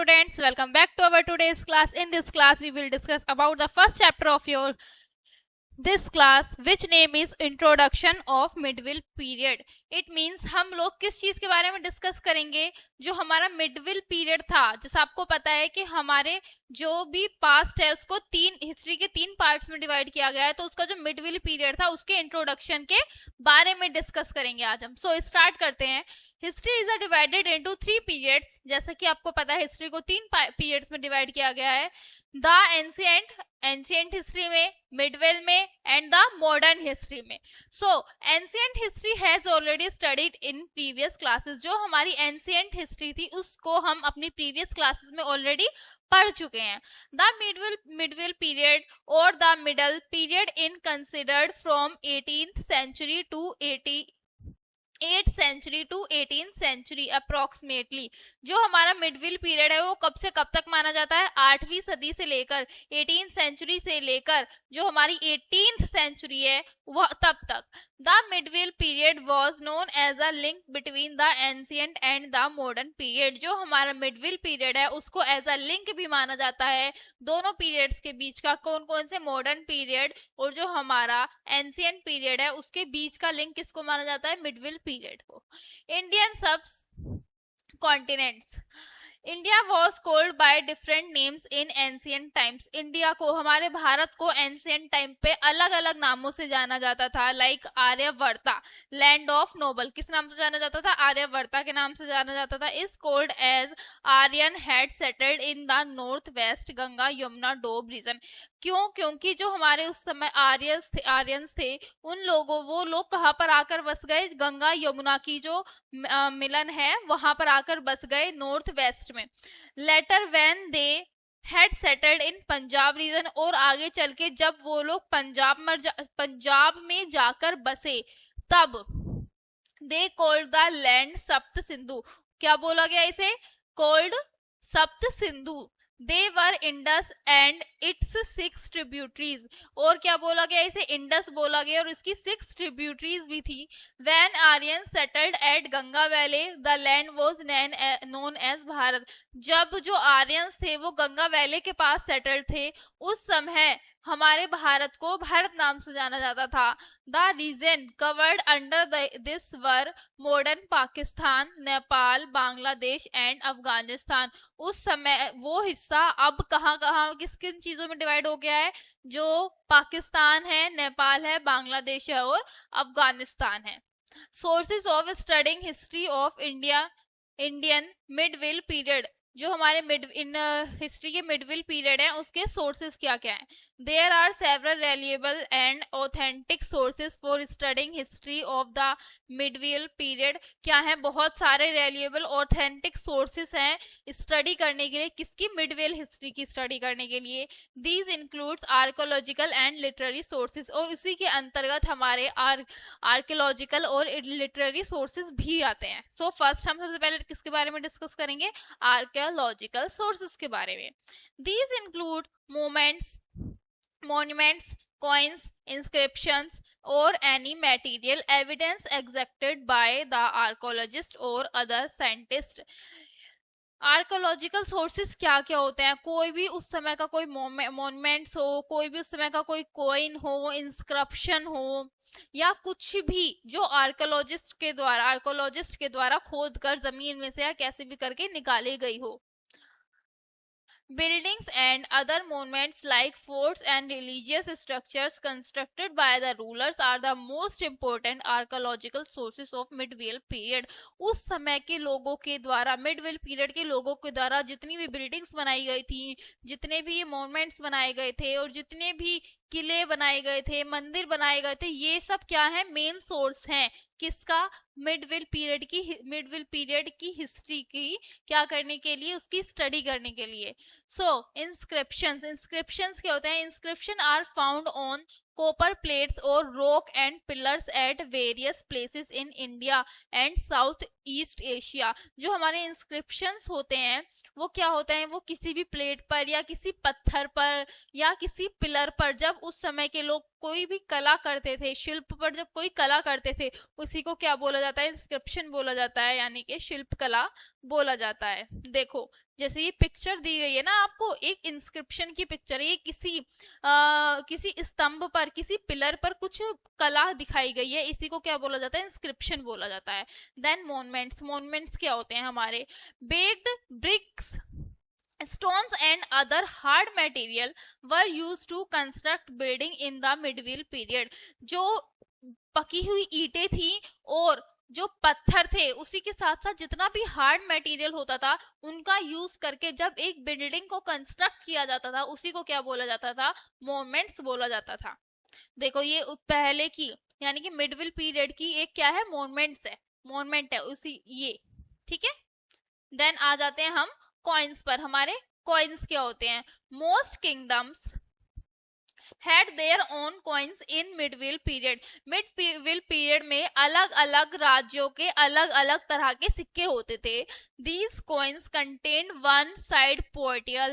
students, welcome back to our today's class. In this class we will discuss about the first chapter of your this class, which name is introduction of medieval period. It means हम लोग किस चीज के बारे में discuss करेंगे, जो हमारा मिडविल पीरियड था. जैसा आपको पता है कि हमारे जो भी पास्ट है उसको हिस्ट्री के तीन पार्ट्स में डिवाइड किया गया है, तो उसका जो मिडविल पीरियड था उसके इंट्रोडक्शन के बारे में डिस्कस करेंगे आज हम. सो स्टार्ट करते हैं. History is divided into 3 periods. जैसा कि आपको पता है हिस्ट्री को 3 पीरियड्स में डिवाइड किया गया है. द एंशिएंट हिस्ट्री में, मिडवेल में एंड द मॉडर्न हिस्ट्री में. So ancient history has already studied in previous classes. जो हमारी एंशिएंट हिस्ट्री थी उसको हम अपनी प्रीवियस क्लासेस में ऑलरेडी पढ़ चुके हैं. द मिडविल पीरियड और the middle period in considered from 18th century to 8th century to 18th century approximately. जो हमारा मिडविल पीरियड है वो कब से कब तक माना जाता है? 8वीं सदी से लेकर 18th century से लेकर जो हमारी 18th century है वह तब तक. The medieval period was known as a link between the ancient and the modern period. जो हमारा मिडविल पीरियड है उसको एज अ लिंक भी माना जाता है दोनों पीरियड्स के बीच का. कौन कौन से? मॉडर्न पीरियड और जो हमारा एंशिएंट पीरियड है उसके बीच का लिंक किसको माना जाता है? मिडविल पीरियड को. इंडियन सब continents. India was called by different names in ancient times. India को, हमारे भारत को एंशिएंट टाइम पे अलग अलग नामों से जाना जाता था. Like Aryavarta, land of noble. किस नाम से जाना जाता था? आर्यवर्ता के नाम से जाना जाता था. Is called as Aryan had settled in the north west Ganga Yamuna Doab region. क्यों? क्योंकि जो हमारे उस समय आर्यंस थे वो लोग कहाँ पर आकर बस गए? गंगा यमुना की जो मिलन है वहां पर आकर बस गए नॉर्थ वेस्ट में. Later when they had settled in Punjab region, और आगे चल के जब वो लोग पंजाब में जाकर बसे तब दे कॉल्ड द लैंड सप्त सिंधु. क्या बोला गया इसे? कॉल्ड सप्त Sindhu. They were Indus and its 6 tributaries. और क्या बोला गया इसे? इंडस बोला गया और इसकी 6 tributaries भी थी. When Aryans settled at Ganga Valley, the land was known as Bharat. जब जो आर्यंस थे वो गंगा वैली के पास सेटल्ड थे उस समय हमारे भारत को भारत नाम से जाना जाता था. The region covered under this were modern Pakistan, Nepal, Bangladesh and Afghanistan. उस समय वो हिस्सा अब कहाँ किस किन चीजों में डिवाइड हो गया है? जो पाकिस्तान है, नेपाल है, बांग्लादेश है और अफगानिस्तान है. Sources of studying history of Indian medieval period. जो हमारे हिस्ट्री के मिडविल पीरियड है उसके सोर्सेज क्या क्या हैं? There are several reliable and authentic sources for studying history of the medieval period. क्या है? बहुत सारे रिलायबल ऑथेंटिक सोर्सेज हैं स्टडी करने के लिए. किसकी? मिडविल हिस्ट्री की स्टडी करने के लिए. These includes archaeological and literary sources, और उसी के अंतर्गत हमारे आर्कोलॉजिकल और लिटरेरी सोर्सेज भी आते हैं. सो फर्स्ट हम सबसे पहले किसके बारे में डिस्कस करेंगे? आर्कियोलॉजिकल सोर्सेस के बारे में. These include monuments, coins, inscriptions or any material evidence extracted by the archaeologist or other scientist. Archaeological sources क्या क्या होते हैं? कोई भी उस समय का कोई मॉन्यूमेंट्स हो, कोई भी उस समय का कोई कॉइन हो, इंस्क्रिप्शन हो, या कुछ भी जो आर्कोलॉजिस्ट के द्वारा खोद कर जमीन में से या कैसे भी करके निकाली गई हो. Buildings and other monuments like forts and religious structures constructed by the rulers are the most important archaeological sources of medieval period. उस समय के लोगों के द्वारा, मिडविल पीरियड के लोगों के द्वारा जितनी भी बिल्डिंग्स बनाई गई थी, जितने भी मॉन्यूमेंट्स बनाए गए थे और जितने भी किले बनाए गए थे, मंदिर बनाए गए थे, ये सब क्या है? मेन सोर्स हैं. किसका? मिडविल पीरियड की हिस्ट्री की क्या करने के लिए? उसकी स्टडी करने के लिए. सो इंस्क्रिप्शंस क्या होते हैं? Inscription are found on copper plates or rock and pillars at various places in India and South East Asia. जो हमारे इंस्क्रिप्शंस होते हैं वो क्या होते हैं? वो किसी भी प्लेट पर या किसी पत्थर पर या किसी पिलर पर जब उस समय के लोग कोई भी कला करते थे, शिल्प पर जब कोई कला करते थे, उसी को क्या बोला जाता है? इंस्क्रिप्शन बोला जाता है, यानी कि शिल्प कला बोला जाता है। देखो जैसे ये पिक्चर दी गई है ना आपको, एक इंस्क्रिप्शन की पिक्चर है, ये किसी स्तंभ पर, किसी पिलर पर कुछ कला दिखाई गई है, इसी को क्या बोला जाता है, इंस्क्रिप्शन बोला जाता है। देन मॉन्यूमेंट्स, मॉन्यूमेंट्स क्या होते हैं, हमारे baked bricks, stones and other hard material were used to construct building in the medieval period। जो पकी हुई ईंटें थी और जो पत्थर थे, उसी के साथ साथ जितना भी हार्ड मटेरियल होता था उनका यूज करके जब एक बिल्डिंग को कंस्ट्रक्ट किया जाता था, उसी को क्या बोला जाता था, मोमेंट्स बोला जाता था। देखो ये पहले की यानी कि मिडविल पीरियड की एक क्या है, मोमेंट्स है, मोमेंट है उसी ये, ठीक है। देन आ जाते हैं हम कॉइन्स पर। हमारे कॉइन्स क्या होते हैं, most kingdoms had their own coins in medieval period। medieval period में अलग अलग राज्यों के अलग अलग तरह के सिक्के होते थे। these coins contained one side portrait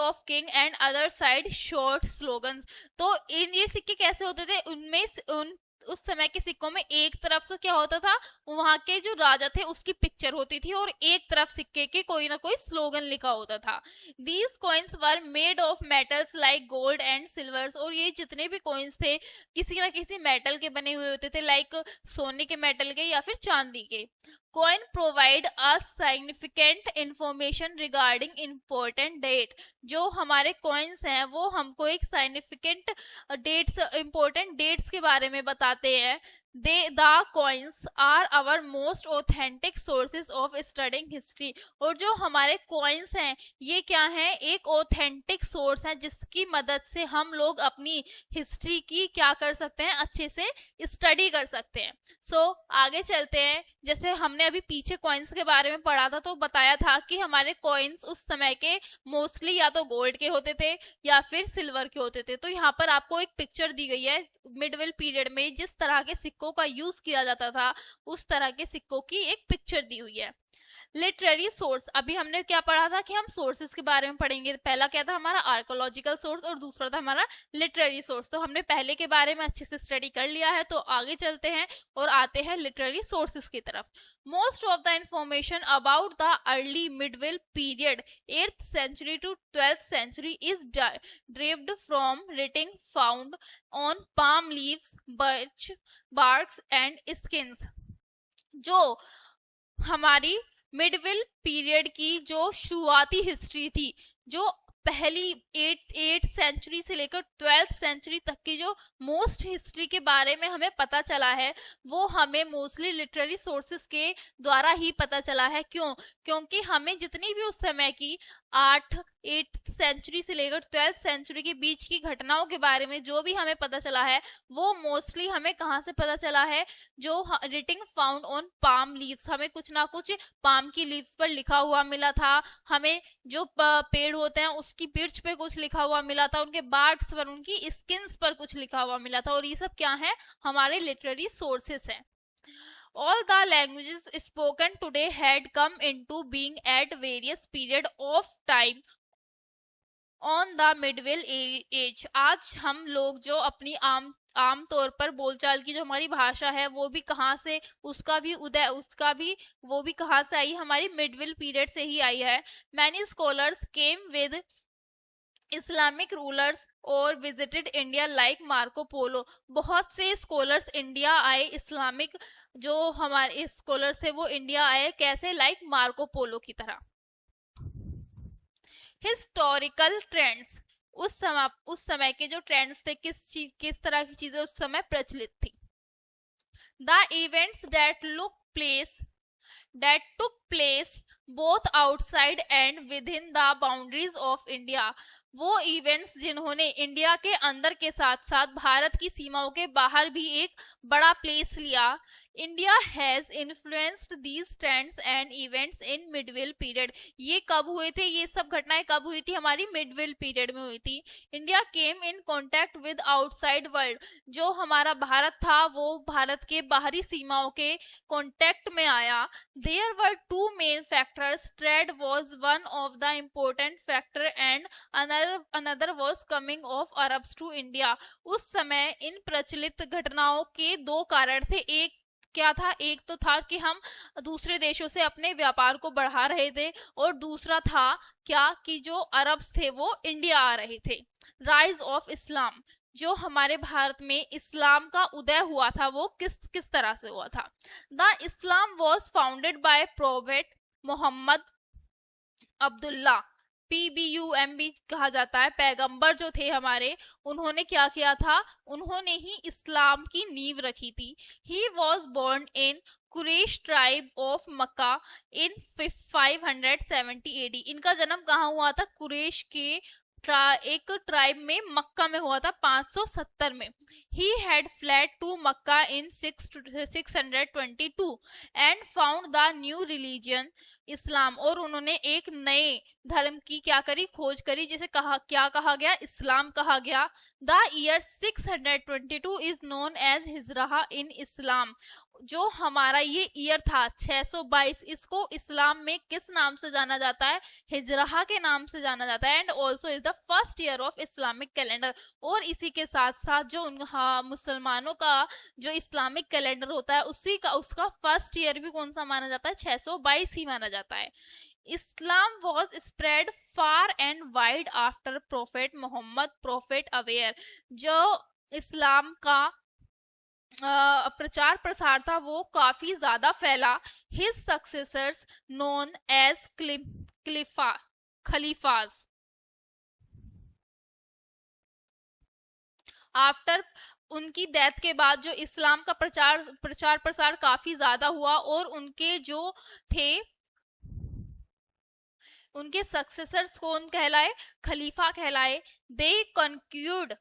of king and other side short slogans। तो इन ये सिक्के कैसे होते थे, उनमें उस समय के सिक्कों में एक तरफ से क्या होता था, वहां के जो राजा थे उसकी पिक्चर होती थी और एक तरफ सिक्के के कोई ना कोई स्लोगन लिखा होता था। These coins were made of metals like gold and silvers. और ये जितने भी कॉइन्स थे किसी ना किसी मेटल के बने हुए होते थे, लाइक सोने के मेटल के या फिर चांदी के। Coin provide a significant information regarding important date. जो हमारे कॉइन्स हैं वो हमको एक सिग्निफिकेंट डेट्स, इंपॉर्टेंट डेट्स के बारे में बताते हैं। The coins are our most authentic sources of studying history. और जो हमारे कॉइन्स हैं ये क्या है, एक ऑथेंटिक सोर्स है जिसकी मदद से हम लोग अपनी हिस्ट्री की क्या कर सकते हैं, अच्छे से स्टडी कर सकते हैं। सो आगे चलते हैं। जैसे हमने अभी पीछे कॉइन्स के बारे में पढ़ा था तो बताया था कि हमारे कॉइन्स उस समय के मोस्टली या तो गोल्ड के होते थे या फिर सिल्वर के होते थे। तो यहाँ पर आपको एक पिक्चर दी गई है, मिडविल पीरियड में जिस तरह के सिक्कों का यूज किया जाता था उस तरह के सिक्कों की एक पिक्चर दी हुई है। लिटरेरी सोर्स, अभी हमने क्या पढ़ा था कि हम सोर्सेस के बारे में पढ़ेंगे। पहला क्या था हमारा, आर्कोलॉजिकल सोर्स, और दूसरा था हमारा लिटरेरी सोर्स। तो हमने पहले के बारे में अच्छे से स्टडी कर लिया है, तो आगे चलते हैं और आते हैं लिटरेरी सोर्सेस की तरफ। Most of the information about the early medieval period 8th century to 12th century is derived from writing found on palm leaves, birch barks and skins। जो हमारी मिडविल पीरियड की जो शुरुआती हिस्ट्री थी, जो पहली 8th सेंचुरी से लेकर 12th सेंचुरी तक की जो मोस्ट हिस्ट्री के बारे में हमें पता चला है, वो हमें मोस्टली लिटरेरी सोर्सेस के द्वारा ही पता चला है। क्यों? क्योंकि हमें जितनी भी उस समय की 8th सेंचुरी से लेकर 12th सेंचुरी के बीच की घटनाओं के बारे में जो भी हमें पता चला है वो मोस्टली हमें कहाँ से पता चला है, जो written found on palm leaves. हमें कुछ ना कुछ पाम की लीव्स पर लिखा हुआ मिला था, हमें जो पेड़ होते हैं उसकी पिर्च पे कुछ लिखा हुआ मिला था, उनके बार्क्स पर, उनकी स्किन्स पर कुछ लिखा हुआ मिला था। और ये सब क्या है, हमारे लिटरेरी सोर्सेस हैं। All the languages spoken today had come into being at various period of time on the medieval age। आज हम लोग जो अपनी आम तौर पर बोलचाल की जो हमारी भाषा है वो भी कहाँ से, उसका भी उदय, उसका भी वो भी कहाँ से आई, हमारी मिडविल पीरियड से ही आई है। Many scholars came with Islamic rulers और visited India like Marco Polo. बहुत से स्कॉलर्स इंडिया आए, इस्लामिक जो हमारे स्कॉलर्स थे वो इंडिया आए, कैसे, लाइक मार्को पोलो की तरह। हिस्टोरिकल ट्रेंड्स, उस समय के जो ट्रेंड्स थे, किस तरह की चीजें उस समय प्रचलित थी। The events that took place both outside and within the boundaries of India। वो इवेंट्स जिन्होंने इंडिया के अंदर के साथ साथ भारत की सीमाओं के बाहर भी एक बड़ा प्लेस लिया। India has influenced these trends and events in medieval period. ये कब हुए थे, ये सब घटनाएं कब हुई थी, हमारी मिडविल पीरियड में हुई थी। India came in contact with outside world. जो हमारा भारत था वो भारत के बाहरी सीमाओं के कॉन्टेक्ट में आया। There were two main factors, trade was one of the important factor and another was coming of Arabs to India। उस समय इन प्रचलित घटनाओं के दो कारण थे, एक क्या था, एक तो था कि हम दूसरे देशों से अपने व्यापार को बढ़ा रहे थे, और दूसरा था क्या कि जो अरब्स थे वो इंडिया आ रहे थे। राइज ऑफ इस्लाम, जो हमारे भारत में इस्लाम का उदय हुआ था वो किस किस तरह से हुआ था। The Islam was founded by Prophet Muhammad Abdullah, PBUM भी कहा जाता है, पैगंबर जो थे हमारे, उन्होंने क्या किया था, उन्होंने ही इस्लाम की नींव रखी थी। He was born in Quraysh tribe of Mecca in 570 AD। इनका जन्म कहाँ हुआ था, कुरैश के एक ट्राइब में मक्का में हुआ था 570 में। He had fled to Mecca in 622 and found the new religion Islam, और उन्होंने एक नए धर्म की क्या करी, खोज करी, जिसे क्या कहा गया, इस्लाम कहा गया। The year 622 is known as Hijra in Islam. जो हमारा ये ईयर था 622, इसको इस्लाम में किस नाम से जाना जाता है, हिजरा के नाम से जाना जाता है। And also is the first year of Islamic calendar. और इसी के साथ साथ जो मुसलमानों का जो इस्लामिक कैलेंडर होता है उसका फर्स्ट ईयर भी कौन सा माना जाता है, 622 ही माना जाता है। Islam was spread far and wide after Prophet Muhammad, Prophet aware। जो इस्लाम का प्रचार प्रसार था वो काफी ज्यादा फैला। His successors known as Khalifas. After उनकी डेथ के बाद जो इस्लाम का प्रचार प्रसार काफी ज्यादा हुआ, और उनके जो थे उनके सक्सेसर्स कौन कहलाए, खलीफा कहलाए। They conquered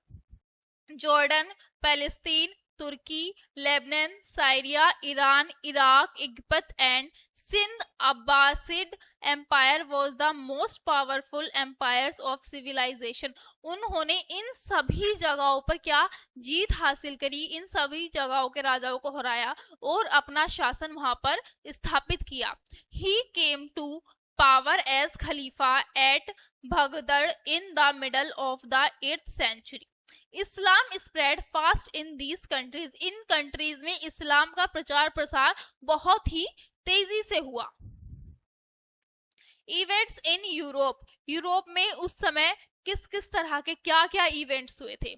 Jordan, Palestine, Turkey, Lebanon, Syria, Iran, Iraq, Egypt and Sindh. Abbasid empire was the most powerful empires of civilization. उन्होंने इन सभी जगहों पर क्या जीत हासिल करी, इन सभी जगहों के राजाओं को हराया और अपना शासन वहां पर स्थापित किया। He came to power as Khalifa at Baghdad in the middle of the 8th century। Islam spread fast in these countries. In countries में इस्लाम का प्रचार प्रसार बहुत ही तेजी से हुआ। इवेंट्स इन यूरोप, यूरोप में उस समय किस किस तरह के क्या क्या इवेंट्स हुए थे।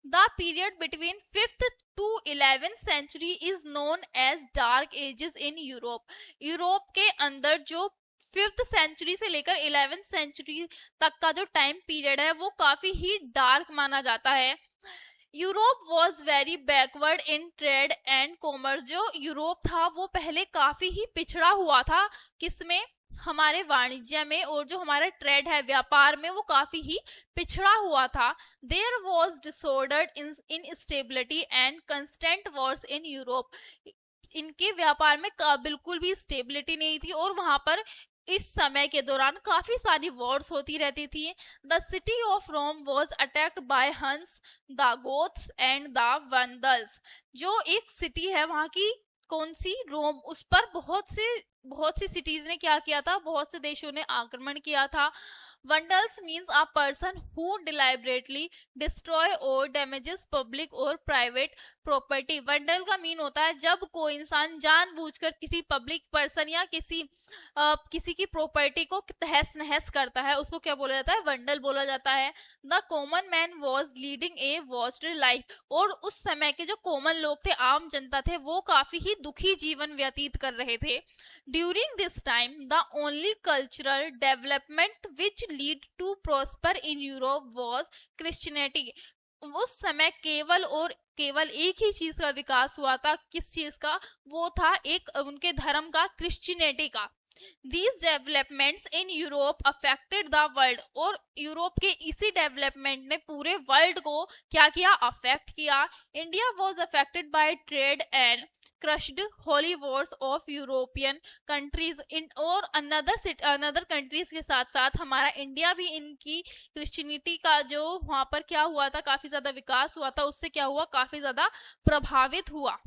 The period between 5th to 11th century is known as dark ages in Europe। Europe के अंदर जो 5th सेंचुरी से लेकर 11th सेंचुरी तक का जो टाइम पीरियड है वो काफी ही डार्क माना जाता है। Europe was very backward in trade and commerce. जो यूरोप था वो पहले काफी ही पिछड़ा हुआ था, किसमें, हमारे वाणिज्य में, और जो हमारा ट्रेड है व्यापार में वो काफी ही पिछड़ा हुआ था। There was disordered in stability and constant wars in Europe. इनके व्यापार में बिल्कुल भी स्टेबिलिटी नहीं थी, और वहां पर इस समय के दौरान काफी सारी वॉर्स होती रहती थी। The city of Rome was attacked by Huns, the Goths and the Vandals. जो एक सिटी है वहां की, कौन सी, रोम, उस पर बहुत सी सिटीज ने क्या किया था, बहुत से देशों ने आक्रमण किया था। Vandals means a person who deliberately destroy और डैमेजेस पब्लिक और प्राइवेट प्रॉपर्टी। वंडल का मीन होता है जब कोई इंसान जानबूझकर किसी पब्लिक पर्सन या किसी की प्रॉपर्टी को तहस नहस करता है, उसको क्या बोला जाता है, वंडल बोला जाता है। The common man was leading a watched life. और उस समय के जो कॉमन लोग थे, आम जनता थे, वो काफी ही दुखी जीवन व्यतीत कर रहे थे। During this time the only cultural development which lead to prosper in Europe was Christianity. उस समय केवल एक ही चीज का विकास हुआ था, किस चीज का, वो था एक उनके धर्म का, क्रिश्चियनिटी का। These developments in Europe affected the world। और यूरोप के इसी डेवलपमेंट ने पूरे वर्ल्ड को क्या किया, अफेक्ट किया। India was affected by trade and crushed holy wars of European countries और अनदर कंट्रीज के साथ साथ हमारा इंडिया भी इनकी क्रिश्चियनिटी का जो वहां पर क्या हुआ था, काफी ज्यादा विकास हुआ था, उससे क्या हुआ, काफी ज्यादा प्रभावित हुआ।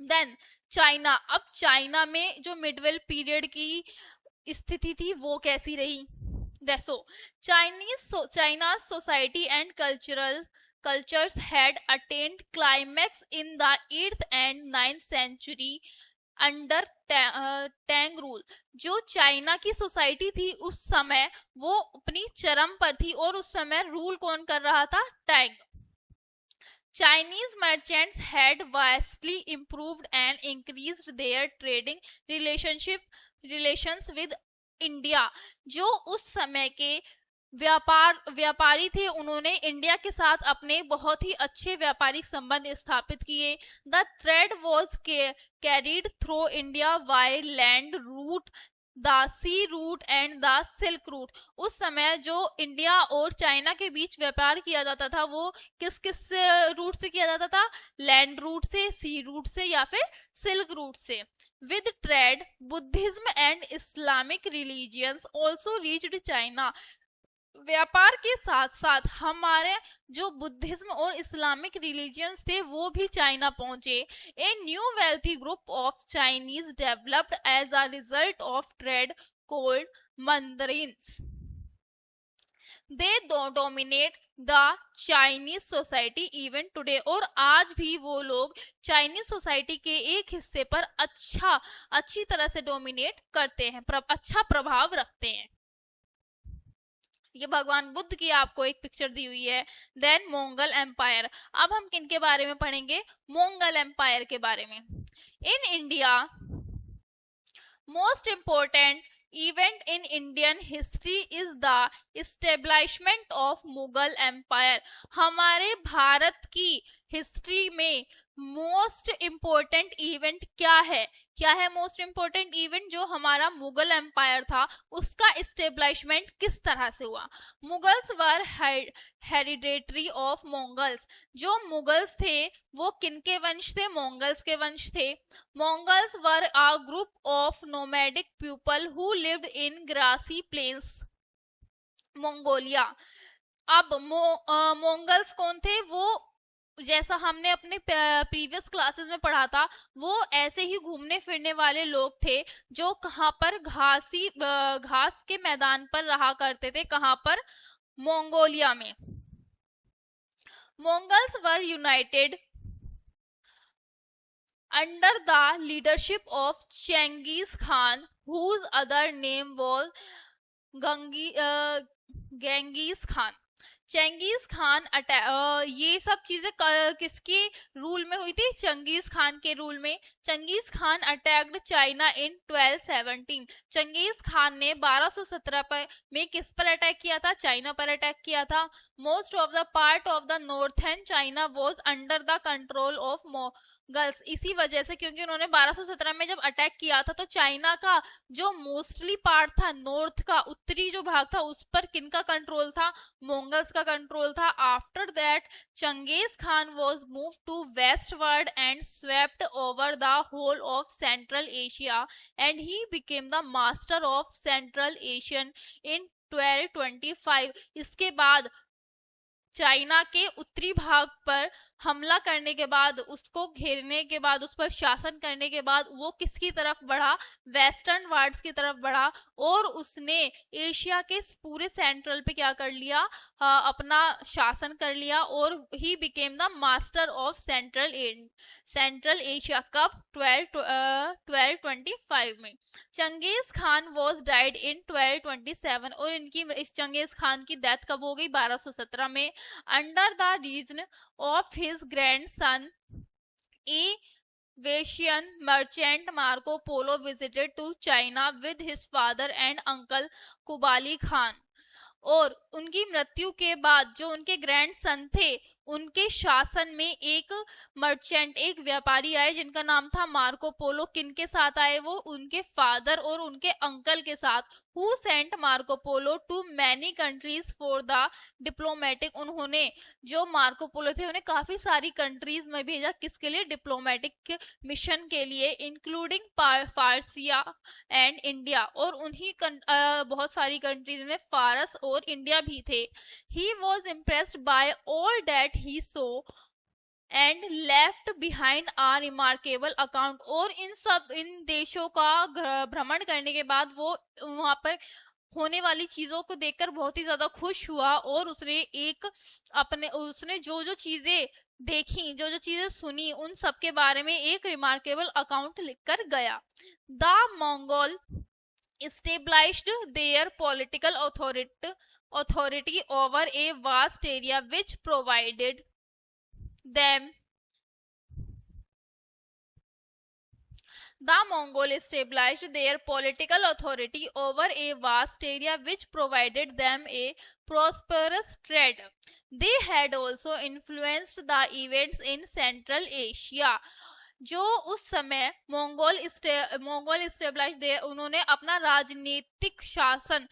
Then China. अब चाइना में जो मिडवेल पीरियड की स्थिति थी वो कैसी रही। देखो, China society and cultural cultures had attained climax in the 8th and 9th century under Tang rule. जो चाइना की सोसाइटी थी उस समय वो अपनी चरम पर थी और उस समय रूल कौन कर रहा था? Tang. Chinese merchants had vastly improved and increased their trading relations with India। जो उस समय के व्यापारी थे उन्होंने इंडिया के साथ अपने बहुत ही अच्छे व्यापारिक संबंध स्थापित किए। The trade was carried through India by land route, the sea route and the silk route. उस समय जो इंडिया और चाइना के बीच व्यापार किया जाता था वो किस किस रूट से किया जाता था? लैंड रूट से, सी रूट से या फिर सिल्क रूट से। With trade Buddhism and Islamic religions also reached China. व्यापार के साथ साथ हमारे जो बुद्धिज्म और इस्लामिक रिलीजियंस थे वो भी चाइना पहुंचे। A new wealthy group of Chinese developed as a result of trade called mandarins. They dominate the Chinese society even today. और आज भी वो लोग चाइनीज सोसाइटी के एक हिस्से पर अच्छी तरह से डोमिनेट करते हैं, अच्छा प्रभाव रखते हैं। ये भगवान बुद्ध की आपको एक पिक्चर दी हुई है। Then Mongol empire. अब हम किन के बारे में पढ़ेंगे? मोंगल एम्पायर के बारे में। In India most important event in Indian history is the establishment of Mughal empire. हमारे भारत की हिस्ट्री में मोस्ट इम्पोर्टेंट इवेंट क्या है? क्या है मोस्ट इम्पोर्टेंट इवेंट? जो हमारा मुगल एम्पायर था उसका इस्टेब्लिशमेंट किस तरह से हुआ? Mughals were hereditary of Mongols. जो मुगल्स थे वो किनके वंश थे? मोंगल्स के वंश थे। Mongols were a group of nomadic people who lived in grassy plains Mongolia. अब मोंगल्स कौन थे? वो जैसा हमने अपने प्रीवियस क्लासेस में पढ़ा था वो ऐसे ही घूमने फिरने वाले लोग थे जो कहाँ पर घास के मैदान पर रहा करते थे। कहाँ पर? मंगोलिया में। Mongols were united under the leadership of Genghis Khan whose other name was Genghis Khan. Changez Khan ये सब चीजें किसके रूल में हुई थी? चंगेज खान के रूल में। Genghis Khan attacked China in 1217। Genghis Khan ने 1217 में किस पर अटैक किया था? चाइना पर अटैक किया था। Most of the part of the northern China was under the control of moguls. इसी वजह से, क्योंकि उन्होंने 1217 में जब अटैक किया था तो चाइना का जो मोस्टली पार्ट था, नॉर्थ का उत्तरी जो भाग था, उस पर किनका कंट्रोल था? मोंगल्स का कंट्रोल था। After that Changez Khan was moved to westward and swept over the whole of central Asia and he became the master of central Asian in 1225। इसके बाद चाइना के उत्तरी भाग पर हमला करने के बाद, उसको घेरने के बाद, उस पर शासन करने के बाद वो किसकी तरफ बढ़ा? वेस्टर्न वर्ड्स की तरफ बढ़ा और उसने एशिया के पूरे सेंट्रल पे क्या कर लिया? अपना शासन कर लिया और he became the master of central Asia. कब? 1225 में। Genghis Khan was died in 1227 और इस चंगेज खान की डेथ कब हो गई? 1217 में। Under the reason of his grandson, a Venetian merchant Marco Polo visited to China with his father and uncle Kubali Khan। और उनकी मृत्यु के बाद जो उनके ग्रैंड सन थे उनके शासन में एक मर्चेंट, एक व्यापारी आए जिनका नाम था मार्को पोलो। किनके साथ आए वो? उनके फादर और उनके अंकल के साथ। Who sent Marco Polo to many countries for the diplomatic. उन्होंने जो मार्को पोलो थे उन्हें काफी सारी कंट्रीज में भेजा। किसके लिए? डिप्लोमेटिक मिशन के लिए, इंक्लूडिंग फारसिया एंड इंडिया। और उन्हीं बहुत सारी कंट्रीज में फारस और इंडिया भी थे। He was impressed by all that he saw and left behind a remarkable account। और इन देशों का भ्रमण करने के बाद वो वहां पर होने वाली चीजों को देखकर बहुत ही ज्यादा खुश हुआ और उसने जो जो चीजें देखी, जो जो चीजें सुनी, उन सब के बारे में एक रिमार्केबल अकाउंट लिखकर गया। The Mongol established their political authority over a vast area which provided them The Mongol established their political authority over a vast area which provided them a prosperous trade. They had also influenced the events in Central Asia. जो उस समय Mongol stabilise उन्होंने अपना राजनीतिक शासन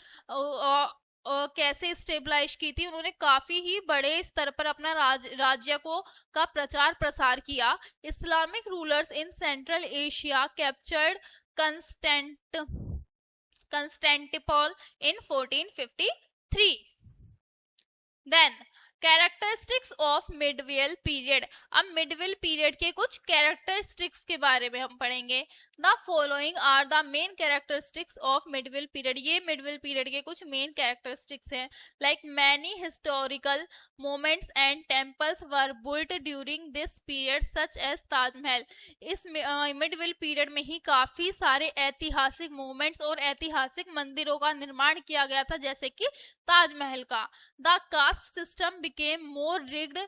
कैसे stabilise की थी, उन्होंने काफी ही बड़े स्तर पर अपना राज्य को का प्रचार प्रसार किया। Islamic rulers in central Asia captured Constantinople in 1453। Then characteristics of medieval period. अब मिडवेल पीरियड के कुछ कैरेक्टरिस्टिक्स के बारे में हम पढ़ेंगे। The following are the main characteristics of medieval period. ये मिडवेल पीरियड के कुछ मेन कैरेक्टरिस्टिक्स हैं। Like many historical moments and temples were built during this period such as Taj Mahal. इस मिडवेल पीरियड में ही काफी सारे ऐतिहासिक मोमेंट्स और ऐतिहासिक मंदिरों का निर्माण किया गया था, जैसे कि ताजमहल का। The caste system became more rigged.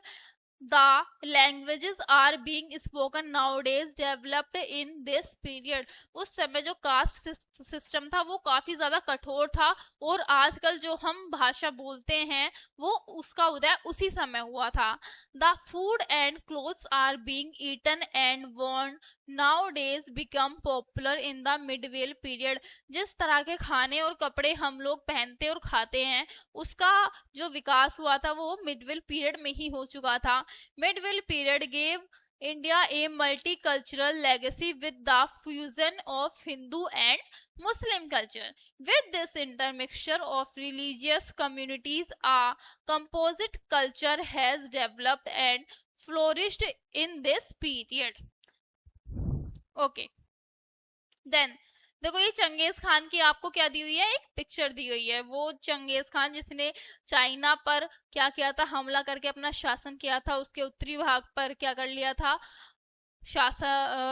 The languages are being spoken nowadays developed in this period. उस समय जो कास्ट सिस्टम था वो काफी ज्यादा कठोर था और आजकल जो हम भाषा बोलते हैं वो उसका उदय उसी समय हुआ था। The food and clothes are being eaten and worn nowadays become popular in the medieval period. जिस तरह के खाने और कपड़े हम लोग पहनते और खाते हैं उसका जो विकास हुआ था वो मिडवेल पीरियड में ही हो चुका था। Medieval period gave India a multicultural legacy with the fusion of Hindu and Muslim culture. With this intermixture of religious communities, a composite culture has developed and flourished in this period. Okay. Then देखो ये Genghis Khan की आपको क्या दी हुई है, एक picture दी हुई है। वो चंगेज खान जिसने चाइना पर क्या किया था, हमला करके अपना शासन किया था, उसके उत्तरी भाग पर क्या कर लिया था, शासन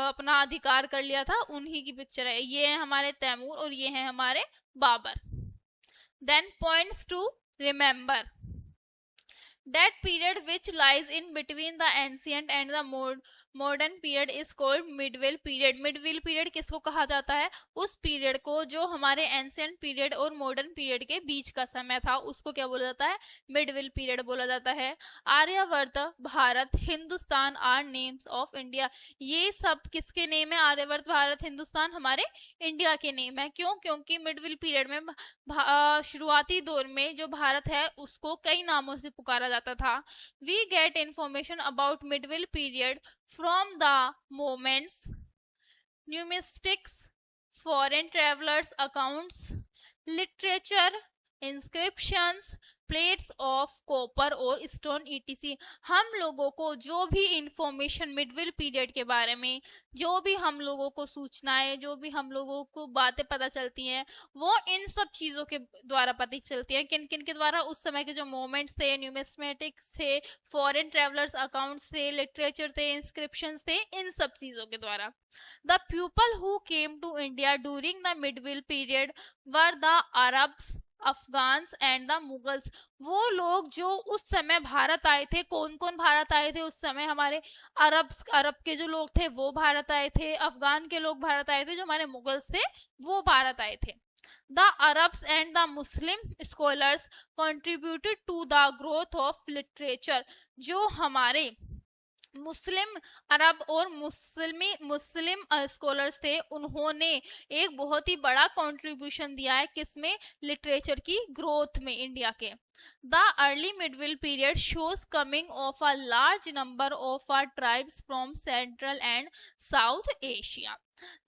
अपना अधिकार कर लिया था, उन्हीं की पिक्चर है। ये है हमारे तैमूर और ये है हमारे Babur. Then points to remember. That period which lies in between the ancient and the modern period is called medieval period. Medieval period किसको कहा जाता है, उस पीरियड को जो हमारे एंशियंट पीरियड और मॉडर्न पीरियड के बीच का समय था उसको क्या बोला जाता है, मिडवेल पीरियड बोला जाता है। Aryavarta, Bharat, Hindustan are names of India. ये सब किसके नेम है, आर्यवर्त, भारत, हिंदुस्तान हमारे इंडिया के नेम है। क्यों, क्योंकि मिडवेल पीरियड में शुरुआती दौर में जो भारत है उसको कई नामों से पुकारा जाता था। We get information about medieval period from the moments, numismatics, foreign travelers accounts, literature, inscriptions, plates of copper और स्टोन etc। हम लोगों को जो भी इंफॉर्मेशन मिडवेल पीरियड के बारे में, जो भी हम लोगों को सूचनाएं, जो भी हम लोगों को बातें पता चलती हैं वो इन सब चीजों के द्वारा पता चलती हैं। किन किन के द्वारा, उस समय के जो मोमेंट्स थे, न्यूमिस्मेटिक्स थे, फॉरेन ट्रेवलर्स अकाउंट्स थे, लिटरेचर थे, इंस्क्रिप्शंस थे, इन सब चीजों के द्वारा। The people who came to India during the medieval period were the Arabs, Afghans and the Mughals. वो लोग जो उस समय भारत आए थे, कौन कौन भारत आए थे उस समय, हमारे अरब के जो लोग थे वो भारत आए थे, अफगान के लोग भारत आए थे, जो हमारे मुगल्स थे वो भारत आए थे। The Arabs and the Muslim scholars contributed to the growth of literature। जो हमारे मुस्लिम अरब और मुस्लिम स्कॉलर्स थे उन्होंने एक बहुत ही बड़ा कंट्रीब्यूशन दिया है किसमें, लिटरेचर की ग्रोथ में इंडिया के। The early medieval period shows coming of a large number of tribes from Central and South Asia.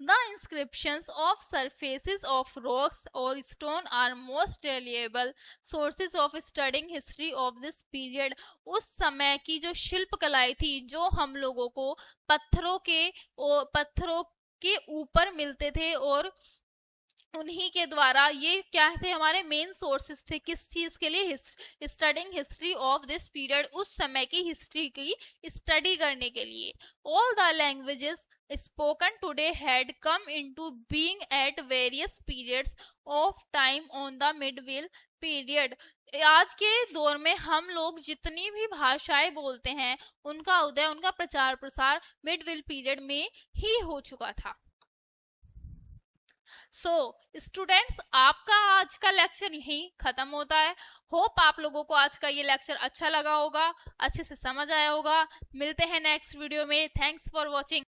The inscriptions of surfaces of rocks or stone are most reliable sources of studying history of this period। उस समय की जो शिल्प कलाएं थी, जो हम लोगों को पत्थरों के ऊपर मिलते थे और उन्हीं के द्वारा, ये क्या थे हमारे मेन सोर्सेस थे किस चीज के लिए, studying history of this period, उस समय की हिस्ट्री की स्टडी करने के लिए। All the languages spoken today had come into being at various periods of time on the medieval period। आज के दौर में हम लोग जितनी भी भाषाएं बोलते हैं उनका उदय, उनका प्रचार प्रसार मिडविल पीरियड में ही हो चुका था। सो स्टूडेंट्स, आपका आज का लेक्चर यहीं खत्म होता है। होप आप लोगों को आज का ये लेक्चर अच्छा लगा होगा, अच्छे से समझ आया होगा। मिलते हैं नेक्स्ट वीडियो में। Thanks for watching.